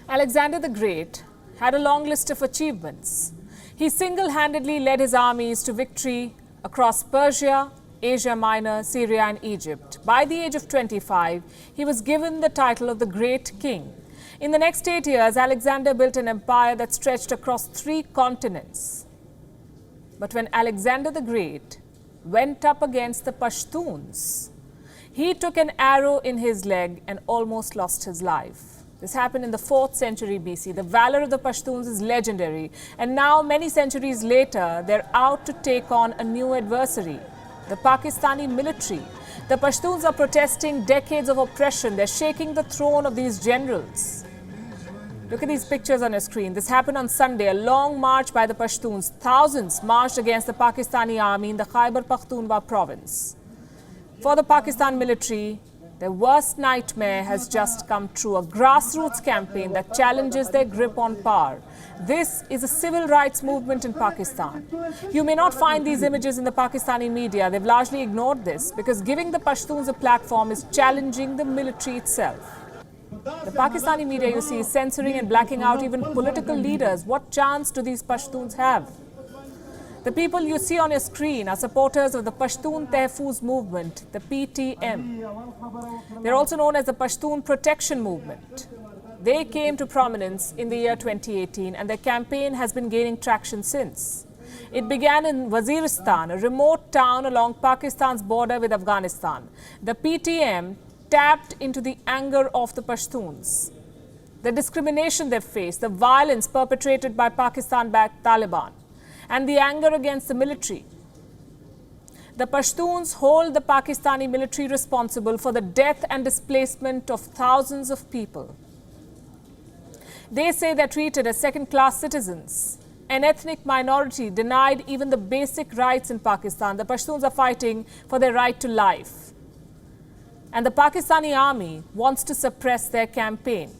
Alexander the Great had a long list of achievements. He single-handedly led his armies to victory across Persia, Asia Minor, Syria and Egypt. By the age of 25, he was given the title of the Great King. In the next 8 years, Alexander built an empire that stretched across 3 continents. But when Alexander the Great went up against the Pashtuns, he took an arrow in his leg and almost lost his life. This happened in the 4th century BC. The valor of the Pashtuns is legendary, and now many centuries later, they're out to take on a new adversary, the Pakistani military. The Pashtuns are protesting decades of oppression. They're shaking the throne of these generals. Look at these pictures on your screen. This happened on Sunday, a long march by the Pashtuns. Thousands marched against the Pakistani Army in the Khyber Pakhtunkhwa province. For the Pakistan military, their worst nightmare has just come true, a grassroots campaign that challenges their grip on power. This is a civil rights movement in Pakistan. You may not find these images in the Pakistani media. They've largely ignored this because giving the Pashtuns a platform is challenging the military itself. The Pakistani media, you see, is censoring and blacking out even political leaders. What chance do these Pashtuns have? The people you see on your screen are supporters of the Pashtun Tehfooz movement, the PTM. They're also known as the Pashtun Protection Movement. They came to prominence in the year 2018 and their campaign has been gaining traction since. It began in Waziristan, a remote town along Pakistan's border with Afghanistan. The PTM tapped into the anger of the Pashtuns, the discrimination they faced, the violence perpetrated by Pakistan-backed Taliban, and the anger against the military. The Pashtuns hold the Pakistani military responsible for the death and displacement of thousands of people. They say they're treated as second-class citizens, an ethnic minority denied even the basic rights in Pakistan. The Pashtuns are fighting for their right to life. And the Pakistani Army wants to suppress their campaign.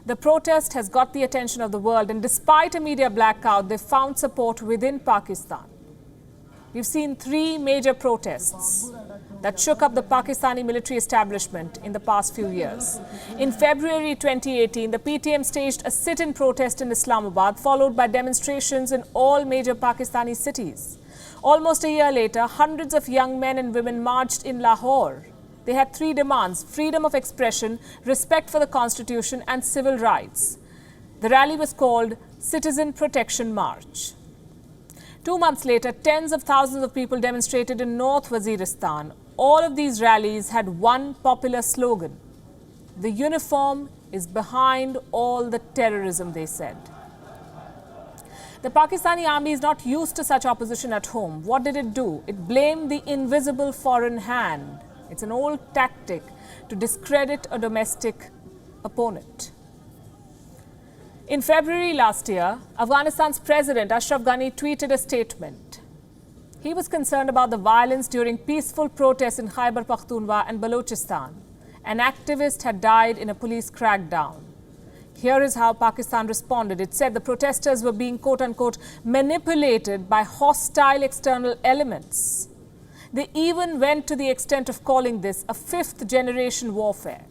The protest has got the attention of the world, and despite a media blackout, they found support within Pakistan. We've seen 3 major protests that shook up the Pakistani military establishment in the past few years. In February 2018, the PTM staged a sit-in protest in Islamabad, followed by demonstrations in all major Pakistani cities. Almost a year later, hundreds of young men and women marched in Lahore. They had 3 demands: freedom of expression, respect for the Constitution, and civil rights. The rally was called Citizen Protection March. 2 months later, tens of thousands of people demonstrated in North Waziristan. All of these rallies had one popular slogan: the uniform is behind all the terrorism, they said. The Pakistani army is not used to such opposition at home. What did it do? It blamed the invisible foreign hand. It's an old tactic to discredit a domestic opponent. In February last year, Afghanistan's President Ashraf Ghani tweeted a statement. He was concerned about the violence during peaceful protests in Khyber Pakhtunkhwa and Balochistan. An activist had died in a police crackdown. Here is how Pakistan responded. It said the protesters were being, quote-unquote, manipulated by hostile external elements. They even went to the extent of calling this a 5th-generation warfare.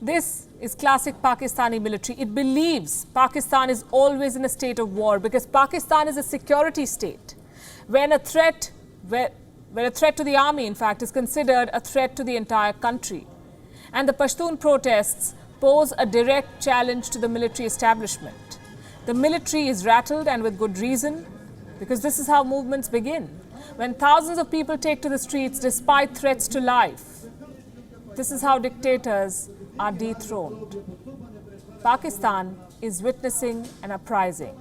This is classic Pakistani military. It believes Pakistan is always in a state of war because Pakistan is a security state. When a threat to the army, in fact, is considered a threat to the entire country. And the Pashtun protests pose a direct challenge to the military establishment. The military is rattled, and with good reason, because this is how movements begin. When thousands of people take to the streets despite threats to life, this is how dictators are dethroned. Pakistan is witnessing an uprising.